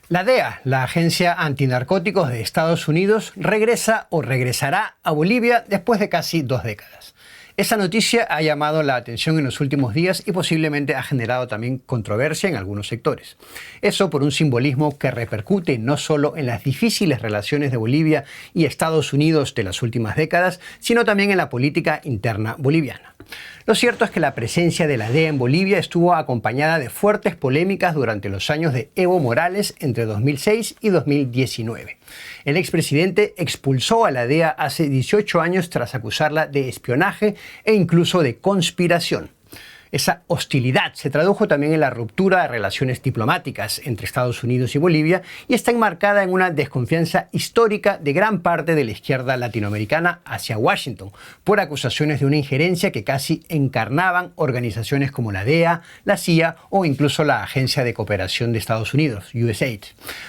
La DEA, la Agencia Antinarcóticos de Estados Unidos, regresa o regresará a Bolivia después de casi 2 décadas. Esa noticia ha llamado la atención en los últimos días y posiblemente ha generado también controversia en algunos sectores. Eso por un simbolismo que repercute no solo en las difíciles relaciones de Bolivia y Estados Unidos de las últimas décadas, sino también en la política interna boliviana. Lo cierto es que la presencia de la DEA en Bolivia estuvo acompañada de fuertes polémicas durante los años de Evo Morales entre 2006 y 2019. El expresidente expulsó a la DEA hace 18 años tras acusarla de espionaje e incluso de conspiración. Esa hostilidad se tradujo también en la ruptura de relaciones diplomáticas entre Estados Unidos y Bolivia y está enmarcada en una desconfianza histórica de gran parte de la izquierda latinoamericana hacia Washington por acusaciones de una injerencia que casi encarnaban organizaciones como la DEA, la CIA o incluso la Agencia de Cooperación de Estados Unidos, USAID.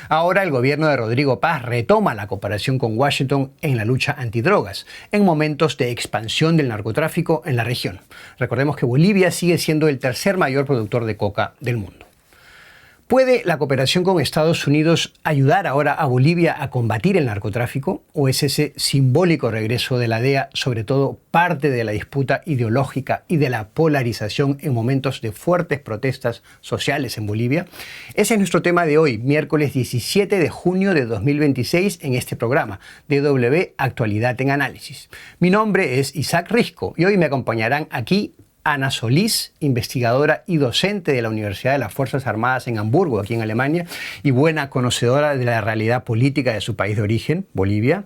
Ahora el gobierno de Rodrigo Paz retoma la cooperación con Washington en la lucha antidrogas, en momentos de expansión del narcotráfico en la región. Recordemos que Bolivia sigue siendo el tercer mayor productor de coca del mundo. ¿Puede la cooperación con Estados Unidos ayudar ahora a Bolivia a combatir el narcotráfico? ¿O es ese simbólico regreso de la DEA sobre todo parte de la disputa ideológica y de la polarización en momentos de fuertes protestas sociales en Bolivia? Ese es nuestro tema de hoy, miércoles 17 de junio de 2026, en este programa DW Actualidad en Análisis. Mi nombre es Isaac Risco y hoy me acompañarán aquí Ana Solís, investigadora y docente de la Universidad de las Fuerzas Armadas en Hamburgo, aquí en Alemania, y buena conocedora de la realidad política de su país de origen, Bolivia.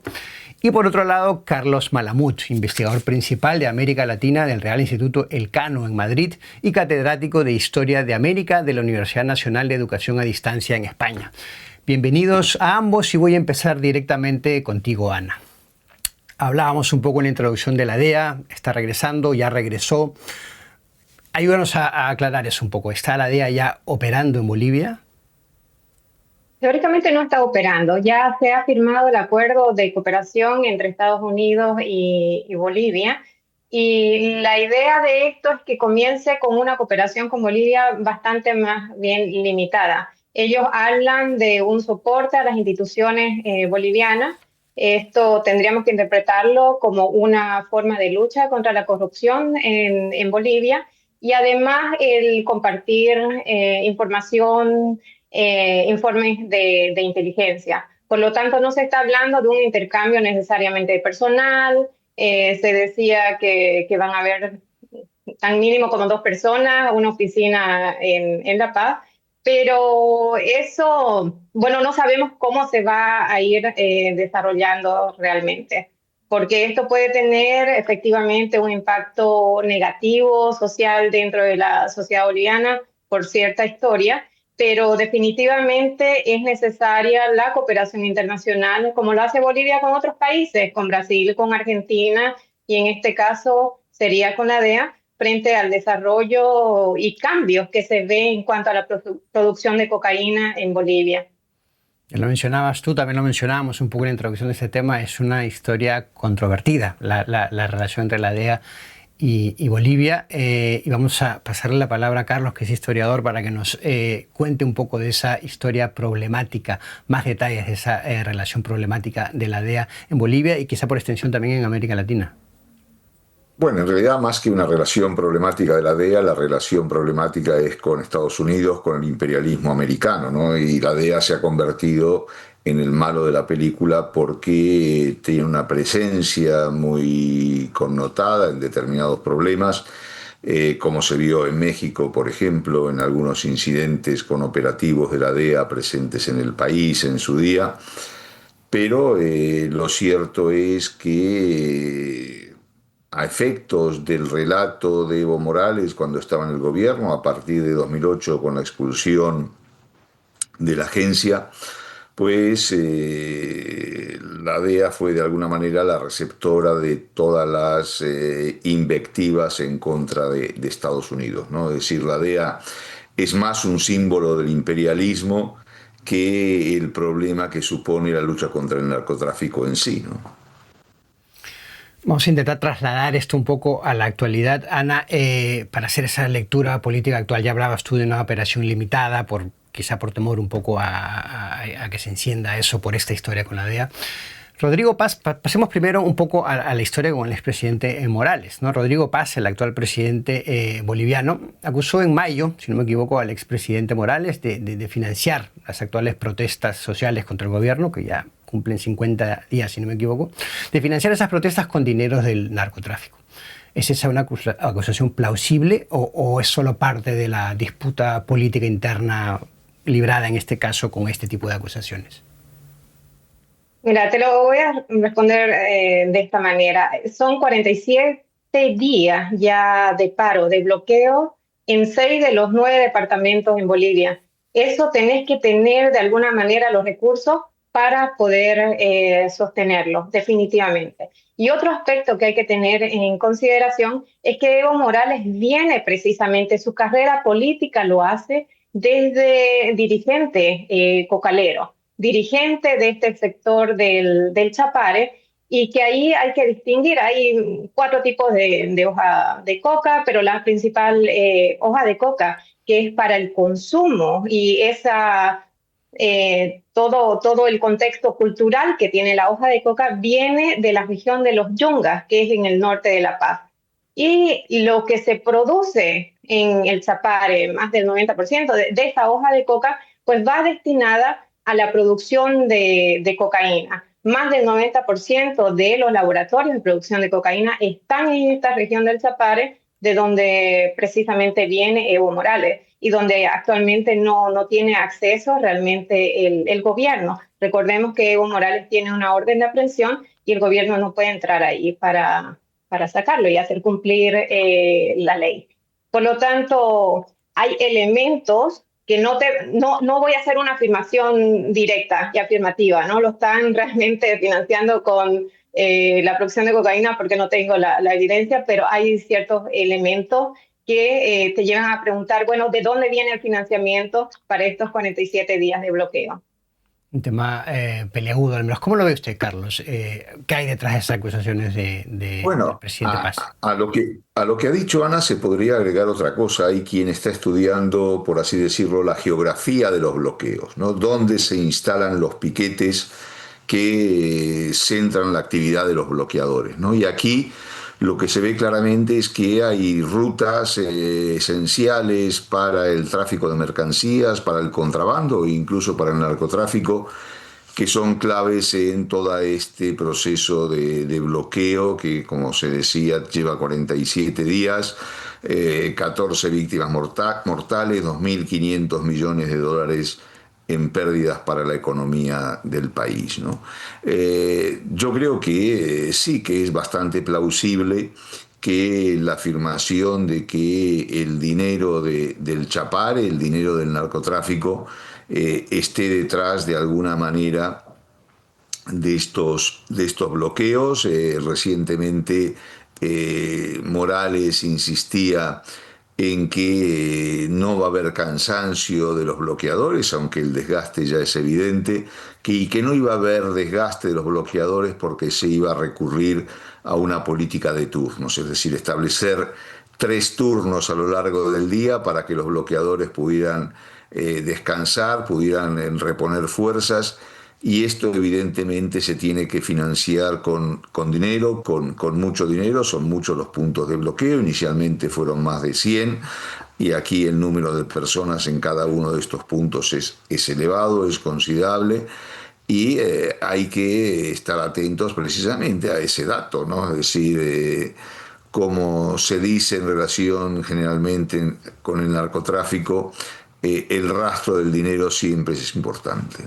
Y por otro lado, Carlos Malamud, investigador principal de América Latina del Real Instituto Elcano en Madrid y catedrático de Historia de América de la Universidad Nacional de Educación a Distancia en España. Bienvenidos a ambos y voy a empezar directamente contigo, Ana. Hablábamos un poco en la introducción de la DEA, está regresando, ya regresó. Ayúdanos a aclarar eso un poco. ¿Está la DEA ya operando en Bolivia? Teóricamente no está operando. Ya se ha firmado el acuerdo de cooperación entre Estados Unidos y Bolivia. Y la idea de esto es que comience con una cooperación con Bolivia bastante más bien limitada. Ellos hablan de un soporte a las instituciones bolivianas. Esto tendríamos que interpretarlo como una forma de lucha contra la corrupción en Bolivia y además el compartir información, informes de inteligencia. Por lo tanto, no se está hablando de un intercambio necesariamente de personal. Se decía que van a haber tan mínimo como 2 personas, una oficina en La Paz. Pero eso, bueno, no sabemos cómo se va a ir desarrollando realmente, porque esto puede tener efectivamente un impacto negativo social dentro de la sociedad boliviana por cierta historia, pero definitivamente es necesaria la cooperación internacional, como lo hace Bolivia con otros países, con Brasil, con Argentina, y en este caso sería con la DEA, frente al desarrollo y cambios que se ven en cuanto a la producción de cocaína en Bolivia. Lo mencionabas tú, también lo mencionábamos un poco en la introducción de este tema, es una historia controvertida, la relación entre la DEA y Bolivia. Y vamos a pasarle la palabra a Carlos, que es historiador, para que nos cuente un poco de esa historia problemática, más detalles de esa relación problemática de la DEA en Bolivia y quizá por extensión también en América Latina. Bueno, en realidad más que una relación problemática de la DEA, la relación problemática es con Estados Unidos, con el imperialismo americano, ¿no? Y la DEA se ha convertido en el malo de la película porque tiene una presencia muy connotada en determinados problemas, como se vio en México, por ejemplo, en algunos incidentes con operativos de la DEA presentes en el país en su día. Pero lo cierto es que a efectos del relato de Evo Morales cuando estaba en el gobierno, a partir de 2008 con la expulsión de la agencia, pues la DEA fue de alguna manera la receptora de todas las invectivas en contra de Estados Unidos, ¿no? Es decir, la DEA es más un símbolo del imperialismo que el problema que supone la lucha contra el narcotráfico en sí, ¿no? Vamos a intentar trasladar esto un poco a la actualidad. Ana, para hacer esa lectura política actual, ya hablabas tú de una operación limitada por quizá por temor un poco a que se encienda eso por esta historia con la DEA. Rodrigo Paz, pasemos primero un poco a la historia con el expresidente Morales, ¿no? Rodrigo Paz, el actual presidente boliviano, acusó en mayo, si no me equivoco, al expresidente Morales de financiar las actuales protestas sociales contra el gobierno, que ya cumplen 50 días, si no me equivoco, de financiar esas protestas con dineros del narcotráfico. ¿Es esa una acusación plausible o es solo parte de la disputa política interna librada en este caso con este tipo de acusaciones? Mira, te lo voy a responder de esta manera. Son 47 días ya de paro, de bloqueo en 6 de los 9 departamentos en Bolivia. Eso tenés que tener de alguna manera los recursos para poder sostenerlo, definitivamente. Y otro aspecto que hay que tener en consideración es que Evo Morales viene precisamente, su carrera política lo hace desde dirigente cocalero, dirigente de este sector del Chapare, y que ahí hay que distinguir, hay 4 tipos de hoja de coca, pero la principal hoja de coca que es para el consumo y todo el contexto cultural que tiene la hoja de coca viene de la región de los Yungas, que es en el norte de La Paz. Y lo que se produce en el Chapare, más del 90% de esta hoja de coca, pues va destinada a la producción de cocaína. Más del 90% de los laboratorios de producción de cocaína están en esta región del Chapare, de donde precisamente viene Evo Morales y donde actualmente no tiene acceso realmente el gobierno. Recordemos que Evo Morales tiene una orden de aprehensión y el gobierno no puede entrar ahí para sacarlo y hacer cumplir la ley. Por lo tanto, hay elementos que no voy a hacer una afirmación directa y afirmativa, ¿no? Lo están realmente financiando con la producción de cocaína porque no tengo la evidencia, pero hay ciertos elementos que te llevan a preguntar, bueno, ¿de dónde viene el financiamiento para estos 47 días de bloqueo? Un tema peleagudo al menos. ¿Cómo lo ve usted, Carlos? ¿Qué hay detrás de esas acusaciones del Bueno, presidente Paz? a lo que ha dicho Ana se podría agregar otra cosa. Hay quien está estudiando, por así decirlo, la geografía de los bloqueos, ¿no? Dónde se instalan los piquetes que centran la actividad de los bloqueadores, ¿no? Y aquí lo que se ve claramente es que hay rutas esenciales para el tráfico de mercancías, para el contrabando e incluso para el narcotráfico, que son claves en todo este proceso de bloqueo que, como se decía, lleva 47 días, 14 víctimas mortales, 2.500 millones de dólares en pérdidas para la economía del país, ¿no? Yo creo que sí que es bastante plausible que la afirmación de que el dinero del Chapare, el dinero del narcotráfico, esté detrás de alguna manera de estos bloqueos. Recientemente Morales insistía en que no va a haber cansancio de los bloqueadores, aunque el desgaste ya es evidente, y que no iba a haber desgaste de los bloqueadores porque se iba a recurrir a una política de turnos, es decir, establecer 3 turnos a lo largo del día para que los bloqueadores pudieran descansar, pudieran reponer fuerzas, y esto evidentemente se tiene que financiar con dinero, con mucho dinero. Son muchos los puntos de bloqueo, inicialmente fueron más de 100, y aquí el número de personas en cada uno de estos puntos es elevado, es considerable, y hay que estar atentos precisamente a ese dato, ¿no? Es decir, como se dice en relación generalmente con el narcotráfico, el rastro del dinero siempre es importante.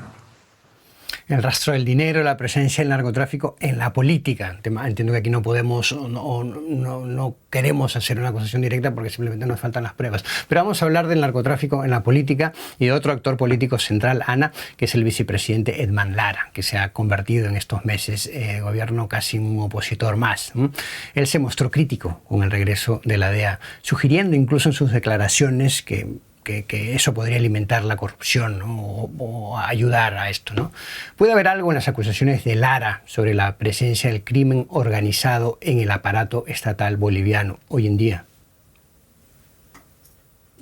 El rastro del dinero, la presencia del narcotráfico en la política. Entiendo que aquí no podemos o no queremos hacer una acusación directa porque simplemente nos faltan las pruebas. Pero vamos a hablar del narcotráfico en la política y de otro actor político central, Ana, que es el vicepresidente Edman Lara, que se ha convertido en estos meses gobierno casi un opositor más. Él se mostró crítico con el regreso de la DEA, sugiriendo incluso en sus declaraciones que eso podría alimentar la corrupción, ¿no? o ayudar a esto, ¿no? ¿Puede haber algo en las acusaciones de Lara sobre la presencia del crimen organizado en el aparato estatal boliviano hoy en día?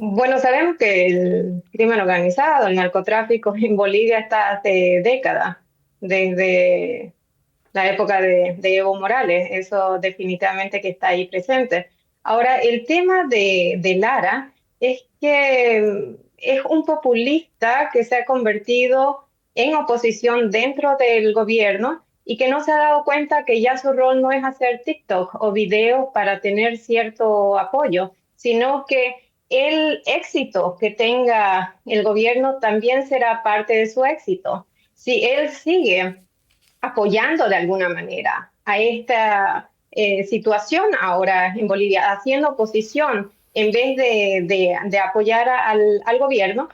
Bueno, sabemos que el crimen organizado, el narcotráfico en Bolivia está hace décadas, desde la época de Evo Morales, eso definitivamente que está ahí presente. Ahora, el tema de Lara es que es un populista que se ha convertido en oposición dentro del gobierno y que no se ha dado cuenta que ya su rol no es hacer TikTok o videos para tener cierto apoyo, sino que el éxito que tenga el gobierno también será parte de su éxito. Si él sigue apoyando de alguna manera a esta situación ahora en Bolivia, haciendo oposición en vez de apoyar al gobierno,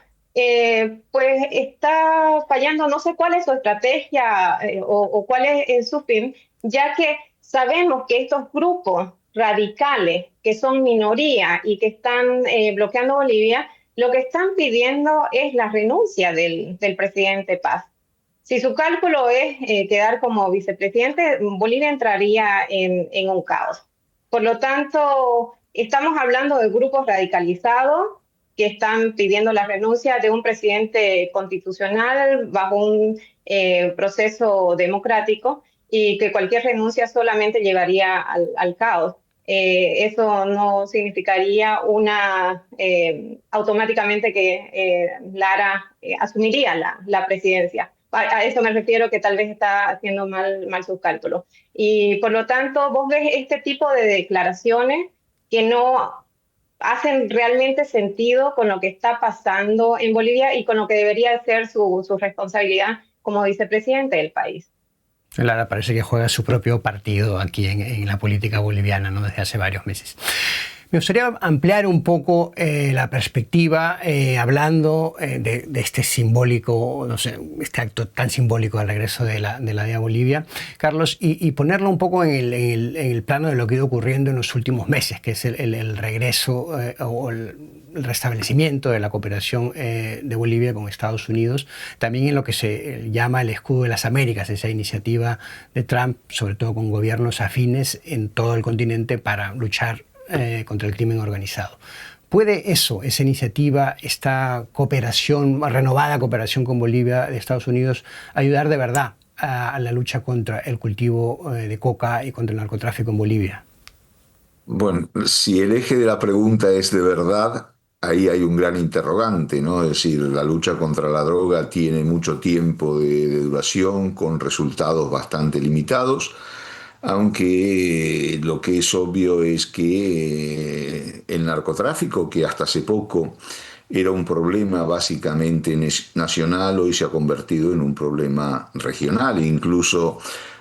pues está fallando, no sé cuál es su estrategia o cuál es su fin, ya que sabemos que estos grupos radicales, que son minoría y que están bloqueando Bolivia, lo que están pidiendo es la renuncia del presidente Paz. Si su cálculo es quedar como vicepresidente, Bolivia entraría en un caos. Por lo tanto, estamos hablando de grupos radicalizados que están pidiendo la renuncia de un presidente constitucional bajo un proceso democrático y que cualquier renuncia solamente llevaría al caos. Eso no significaría automáticamente que Lara asumiría la presidencia. A eso me refiero, que tal vez está haciendo mal sus cálculos. Y por lo tanto, vos ves este tipo de declaraciones que no hacen realmente sentido con lo que está pasando en Bolivia y con lo que debería ser su responsabilidad como vicepresidente del país. Lara parece que juega su propio partido aquí en la política boliviana, ¿no? Desde hace varios meses. Me gustaría ampliar un poco la perspectiva, hablando de este simbólico, no sé, este acto tan simbólico del regreso de la DEA a Bolivia, Carlos, y ponerlo un poco en el plano de lo que ha ido ocurriendo en los últimos meses, que es el regreso o el restablecimiento de la cooperación de Bolivia con Estados Unidos, también en lo que se llama el escudo de las Américas, esa iniciativa de Trump, sobre todo con gobiernos afines en todo el continente para luchar contra el crimen organizado. ¿Puede esa iniciativa, esta cooperación, renovada cooperación con Bolivia de Estados Unidos, ayudar de verdad a la lucha contra el cultivo de coca y contra el narcotráfico en Bolivia? Bueno, si el eje de la pregunta es de verdad, ahí hay un gran interrogante, ¿no? Es decir, la lucha contra la droga tiene mucho tiempo de duración con resultados bastante limitados, aunque lo que es obvio es que el narcotráfico, que hasta hace poco era un problema básicamente nacional, hoy se ha convertido en un problema regional. Incluso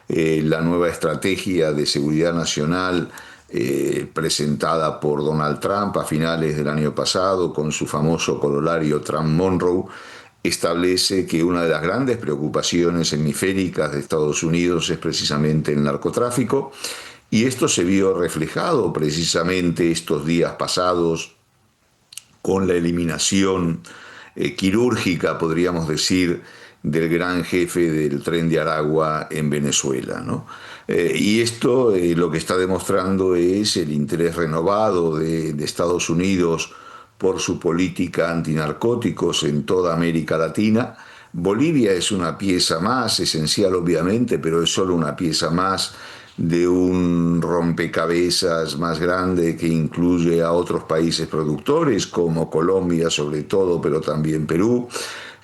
la nueva estrategia de seguridad nacional presentada por Donald Trump a finales del año pasado, con su famoso corolario Trump-Monroe, establece que una de las grandes preocupaciones hemisféricas de Estados Unidos es precisamente el narcotráfico, y esto se vio reflejado precisamente estos días pasados con la eliminación quirúrgica, podríamos decir, del gran jefe del Tren de Aragua en Venezuela, ¿no? Y esto lo que está demostrando es el interés renovado de Estados Unidos por su política antinarcóticos en toda América Latina. Bolivia es una pieza más, esencial obviamente, pero es solo una pieza más de un rompecabezas más grande que incluye a otros países productores, como Colombia sobre todo, pero también Perú,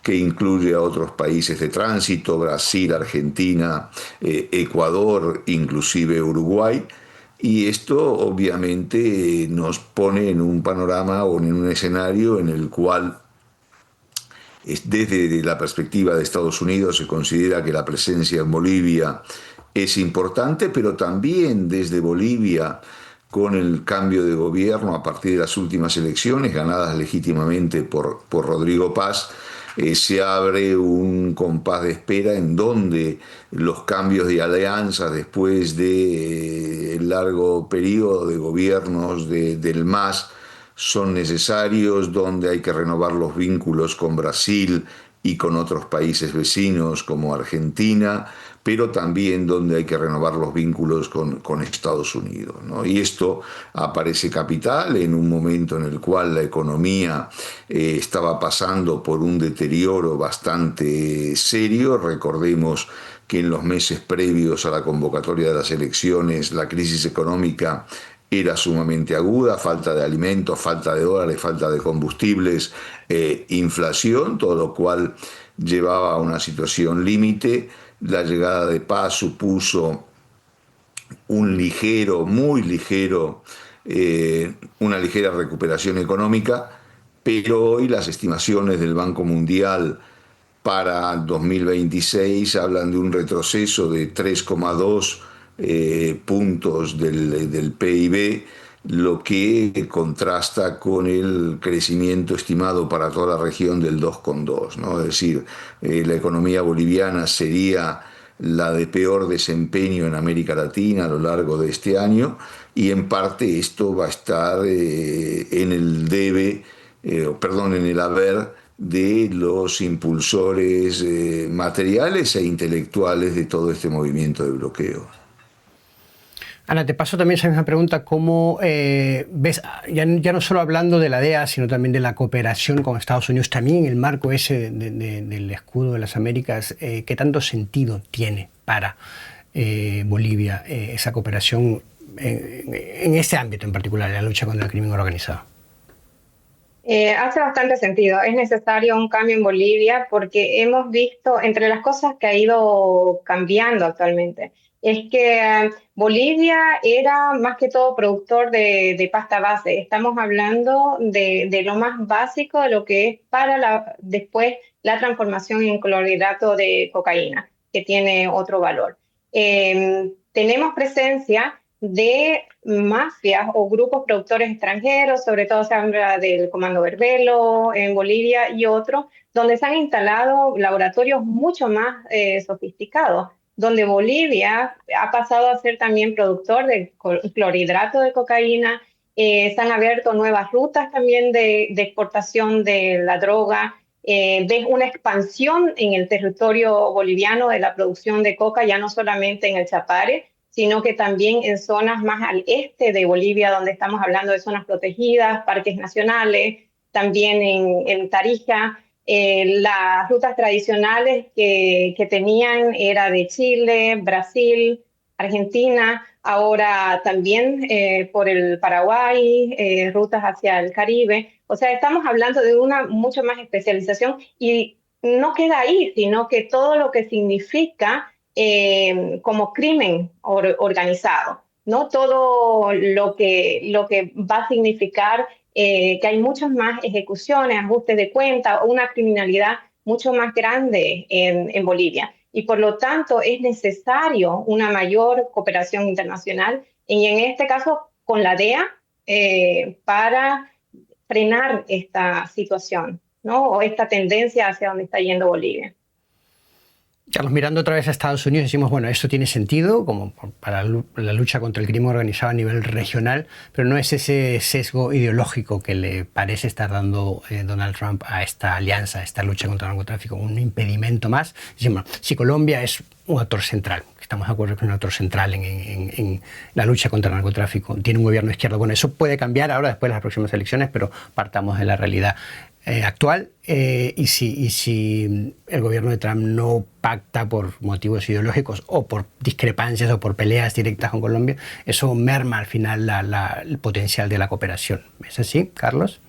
que incluye a otros países de tránsito, Brasil, Argentina, Ecuador, inclusive Uruguay. Y esto obviamente nos pone en un panorama o en un escenario en el cual, desde la perspectiva de Estados Unidos, se considera que la presencia en Bolivia es importante, pero también desde Bolivia, con el cambio de gobierno a partir de las últimas elecciones ganadas legítimamente por Rodrigo Paz, se abre un compás de espera en donde los cambios de alianza después de largo periodo de gobiernos del MAS son necesarios, donde hay que renovar los vínculos con Brasil y con otros países vecinos como Argentina, pero también donde hay que renovar los vínculos con Estados Unidos, ¿no? Y esto aparece capital en un momento en el cual la economía estaba pasando por un deterioro bastante serio. Recordemos que en los meses previos a la convocatoria de las elecciones la crisis económica era sumamente aguda: falta de alimentos, falta de dólares, falta de combustibles, inflación, todo lo cual llevaba a una situación límite. La llegada de Paz supuso un ligero, muy ligero, una ligera recuperación económica, pero hoy las estimaciones del Banco Mundial para 2026 hablan de un retroceso de 3,2 puntos del PIB, lo que contrasta con el crecimiento estimado para toda la región del 2,2, ¿no? Es decir, la economía boliviana sería la de peor desempeño en América Latina a lo largo de este año, y en parte esto va a estar en el en el haber de los impulsores materiales e intelectuales de todo este movimiento de bloqueo. Ana, te paso también esa misma pregunta. ¿Cómo ves, ya no solo hablando de la DEA, sino también de la cooperación con Estados Unidos, también en el marco ese del escudo de las Américas, qué tanto sentido tiene para Bolivia esa cooperación en ese ámbito en particular, en la lucha contra el crimen organizado? Hace bastante sentido. Es necesario un cambio en Bolivia porque hemos visto, entre las cosas que ha ido cambiando actualmente, es que Bolivia era más que todo productor de pasta base. Estamos hablando de lo más básico, de lo que es para después la transformación en clorhidrato de cocaína, que tiene otro valor. Tenemos presencia de mafias o grupos productores extranjeros, sobre todo se habla del Comando Verbelo en Bolivia y otros, donde se han instalado laboratorios mucho más sofisticados, donde Bolivia ha pasado a ser también productor de clorhidrato de cocaína. Se han abierto nuevas rutas también de exportación de la droga. Ves una expansión en el territorio boliviano de la producción de coca, ya no solamente en el Chapare, sino que también en zonas más al este de Bolivia, donde estamos hablando de zonas protegidas, parques nacionales, también en Tarija. Las rutas tradicionales que tenían era de Chile, Brasil, Argentina, ahora también por el Paraguay, rutas hacia el Caribe. O sea, estamos hablando de una mucho más especialización, y no queda ahí, sino que todo lo que significa como crimen organizado, ¿no? Todo lo que va a significar que hay muchas más ejecuciones, ajustes de cuenta, una criminalidad mucho más grande en Bolivia. Y por lo tanto es necesario una mayor cooperación internacional, y en este caso con la DEA, para frenar esta situación, ¿no? O esta tendencia hacia donde está yendo Bolivia. Carlos, mirando otra vez a Estados Unidos, decimos, bueno, esto tiene sentido como para la lucha contra el crimen organizado a nivel regional, pero no es ese sesgo ideológico que le parece estar dando Donald Trump a esta alianza, a esta lucha contra el narcotráfico, un impedimento más. Decimos, si Colombia es un actor central, estamos de acuerdo que es un actor central en la lucha contra el narcotráfico, tiene un gobierno de izquierda, bueno, eso puede cambiar ahora después de las próximas elecciones, pero partamos de la realidad actual, y si el gobierno de Trump no pacta por motivos ideológicos o por discrepancias o por peleas directas con Colombia, eso merma al final el potencial de la cooperación. ¿Es así, Carlos?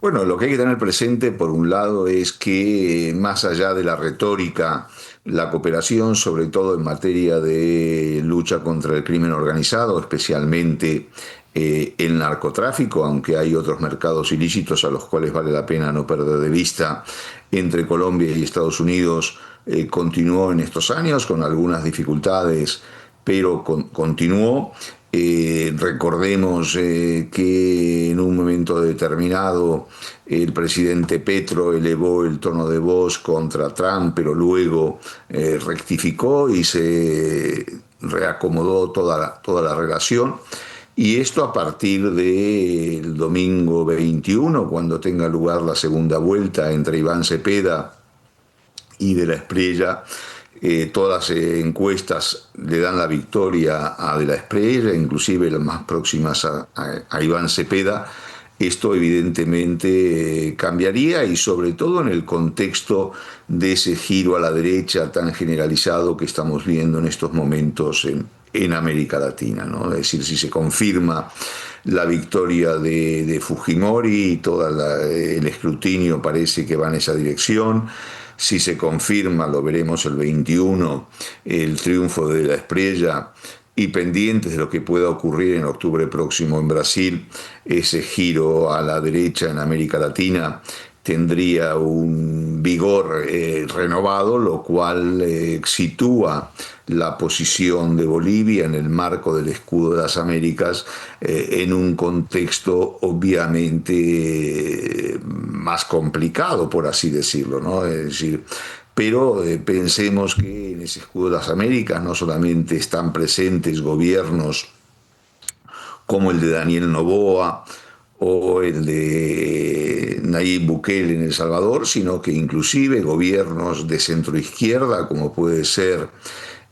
Bueno, lo que hay que tener presente, por un lado, es que más allá de la retórica, la cooperación, sobre todo en materia de lucha contra el crimen organizado, especialmente el narcotráfico, aunque hay otros mercados ilícitos a los cuales vale la pena no perder de vista, entre Colombia y Estados Unidos, continuó en estos años con algunas dificultades, pero continuó. Recordemos que en un momento determinado el presidente Petro elevó el tono de voz contra Trump, pero luego rectificó y se reacomodó toda la relación. y esto a partir del domingo 21, cuando tenga lugar la segunda vuelta entre Iván Cepeda y De la Espriella. Todas las encuestas le dan la victoria a De la Espriella, inclusive las más próximas a Iván Cepeda. Esto evidentemente cambiaría, y sobre todo en el contexto de ese giro a la derecha tan generalizado que estamos viendo en estos momentos en América Latina, ¿no? Es decir, si se confirma la victoria de Fujimori, y todo el escrutinio parece que va en esa dirección. Si se confirma, lo veremos el 21, el triunfo de De la Espriella, y pendientes de lo que pueda ocurrir en octubre próximo en Brasil, ese giro a la derecha en América Latina tendría un vigor renovado, lo cual sitúa la posición de Bolivia en el marco del escudo de las Américas en un contexto obviamente más complicado, por así decirlo, ¿no? Es decir, pero pensemos que en ese escudo de las Américas no solamente están presentes gobiernos como el de Daniel Noboa o el de Nayib Bukele en El Salvador, sino que inclusive gobiernos de centroizquierda, como puede ser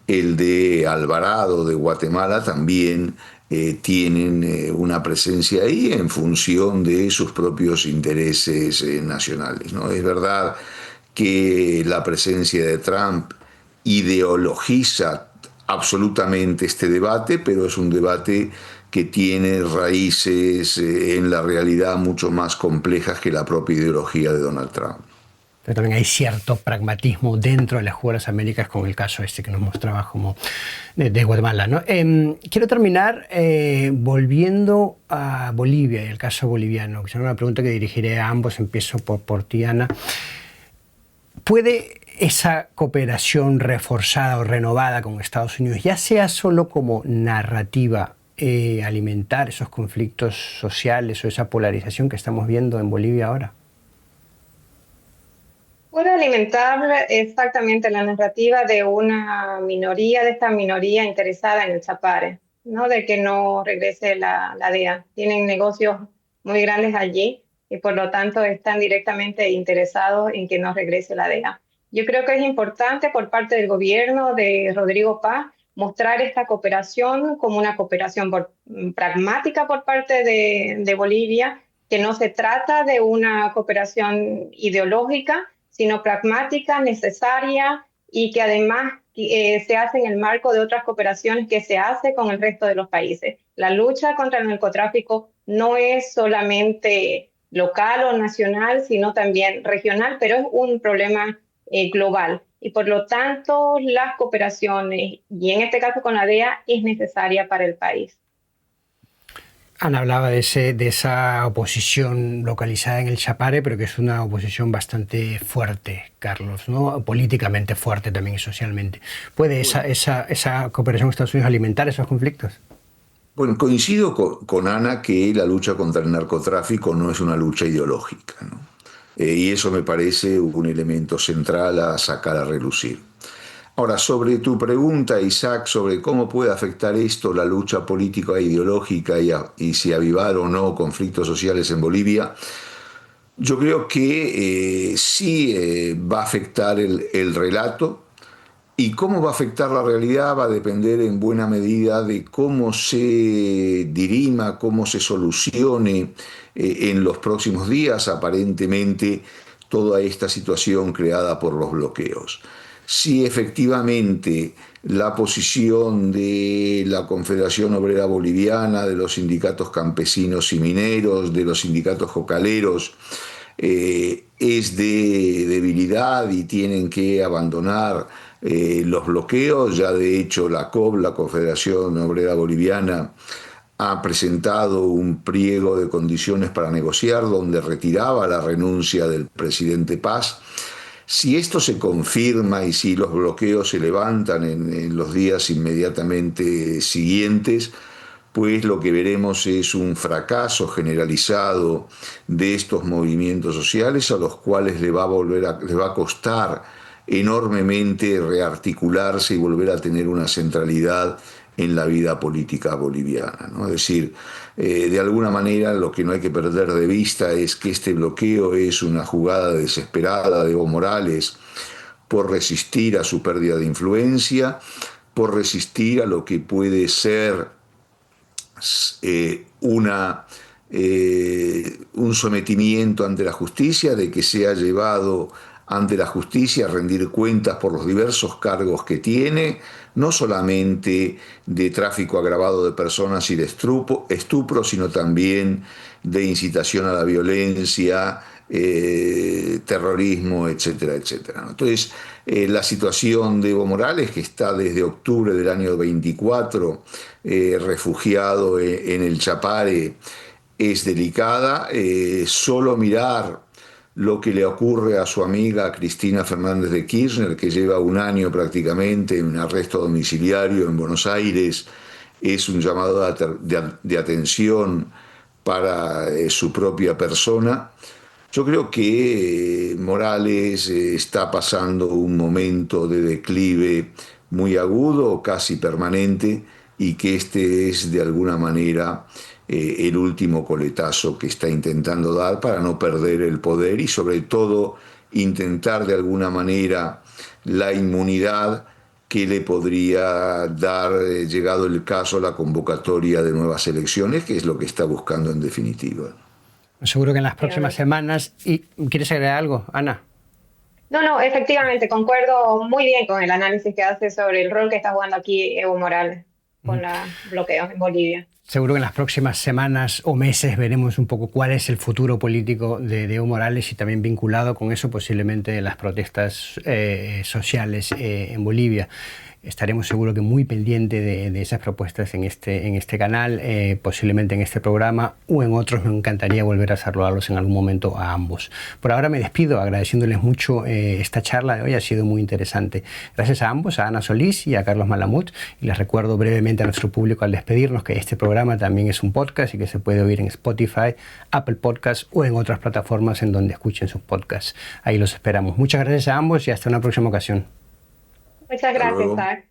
el de Alvarado de Guatemala, también tienen una presencia ahí en función de sus propios intereses nacionales, ¿no? Es verdad que la presencia de Trump ideologiza absolutamente este debate, pero es un debate que tiene raíces en la realidad mucho más complejas que la propia ideología de Donald Trump. Pero también hay cierto pragmatismo dentro de las Juegos de las Américas, con el caso este que nos mostraba como de Guatemala, ¿no? Quiero terminar volviendo a Bolivia y el caso boliviano, que es una pregunta que dirigiré a ambos. Empiezo por ti, Ana. ¿Puede esa cooperación reforzada o renovada con Estados Unidos, ya sea solo como narrativa, alimentar esos conflictos sociales o esa polarización que estamos viendo en Bolivia ahora? Puede alimentar exactamente la narrativa de una minoría, de esta minoría interesada en el Chapare, ¿no? De que no regrese la DEA. Tienen negocios muy grandes allí y por lo tanto están directamente interesados en que no regrese la DEA. Yo creo que es importante por parte del gobierno de Rodrigo Paz mostrar esta cooperación como una cooperación pragmática por parte de Bolivia, que no se trata de una cooperación ideológica, sino pragmática, necesaria, y que además se hace en el marco de otras cooperaciones que se hace con el resto de los países. La lucha contra el narcotráfico no es solamente local o nacional, sino también regional, pero es un problema global. Y por lo tanto, las cooperaciones, y en este caso con la DEA, es necesaria para el país. Ana hablaba de esa oposición localizada en el Chapare, pero que es una oposición bastante fuerte, Carlos, ¿no? Políticamente fuerte también y socialmente. ¿Puede esa cooperación con Estados Unidos alimentar esos conflictos? Bueno, coincido con Ana que la lucha contra el narcotráfico no es una lucha ideológica, ¿no? Y eso me parece un elemento central a sacar a relucir. Ahora, sobre tu pregunta, Isaac, sobre cómo puede afectar esto la lucha política e ideológica y si avivar o no conflictos sociales en Bolivia, yo creo que sí va a afectar el relato, y cómo va a afectar la realidad va a depender en buena medida de cómo se dirima, cómo se solucione en los próximos días, aparentemente, toda esta situación creada por los bloqueos. Si efectivamente la posición de la Confederación Obrera Boliviana, de los sindicatos campesinos y mineros, de los sindicatos cocaleros, es de debilidad y tienen que abandonar los bloqueos, ya de hecho la COB, la Confederación Obrera Boliviana, ha presentado un pliego de condiciones para negociar donde retiraba la renuncia del presidente Paz. Si esto se confirma y si los bloqueos se levantan en los días inmediatamente siguientes, pues lo que veremos es un fracaso generalizado de estos movimientos sociales, a los cuales les va a costar enormemente rearticularse y volver a tener una centralidad en la vida política boliviana, ¿no? Es decir, de alguna manera lo que no hay que perder de vista es que este bloqueo es una jugada desesperada de Evo Morales por resistir a su pérdida de influencia, por resistir a lo que puede ser un sometimiento ante la justicia, de que sea llevado ante la justicia a rendir cuentas por los diversos cargos que tiene, no solamente de tráfico agravado de personas y de estupro, sino también de incitación a la violencia, terrorismo, etcétera, etcétera. Entonces, la situación de Evo Morales, que está desde octubre del año 24 refugiado en el Chapare, es delicada. Solo mirar lo que le ocurre a su amiga Cristina Fernández de Kirchner, que lleva un año prácticamente en un arresto domiciliario en Buenos Aires, es un llamado de atención para su propia persona. Yo creo que Morales está pasando un momento de declive muy agudo, casi permanente, y que este es de alguna manera el último coletazo que está intentando dar para no perder el poder y sobre todo intentar de alguna manera la inmunidad que le podría dar, llegado el caso, la convocatoria de nuevas elecciones, que es lo que está buscando en definitiva. Seguro que en las próximas semanas... ¿Y quieres agregar algo, Ana? No, efectivamente, concuerdo muy bien con el análisis que hace sobre el rol que está jugando aquí Evo Morales con los bloqueos en Bolivia. Seguro que en las próximas semanas o meses veremos un poco cuál es el futuro político de Evo Morales y también vinculado con eso posiblemente las protestas sociales en Bolivia. Estaremos seguro que muy pendientes de esas propuestas en este canal, posiblemente en este programa o en otros. Me encantaría volver a saludarlos en algún momento a ambos. Por ahora me despido agradeciéndoles mucho esta charla de hoy, ha sido muy interesante. Gracias a ambos, a Ana Solís y a Carlos Malamud. Y les recuerdo brevemente a nuestro público al despedirnos que este programa también es un podcast y que se puede oír en Spotify, Apple Podcasts o en otras plataformas en donde escuchen sus podcasts. Ahí los esperamos. Muchas gracias a ambos y hasta una próxima ocasión. Muchas gracias, Zach.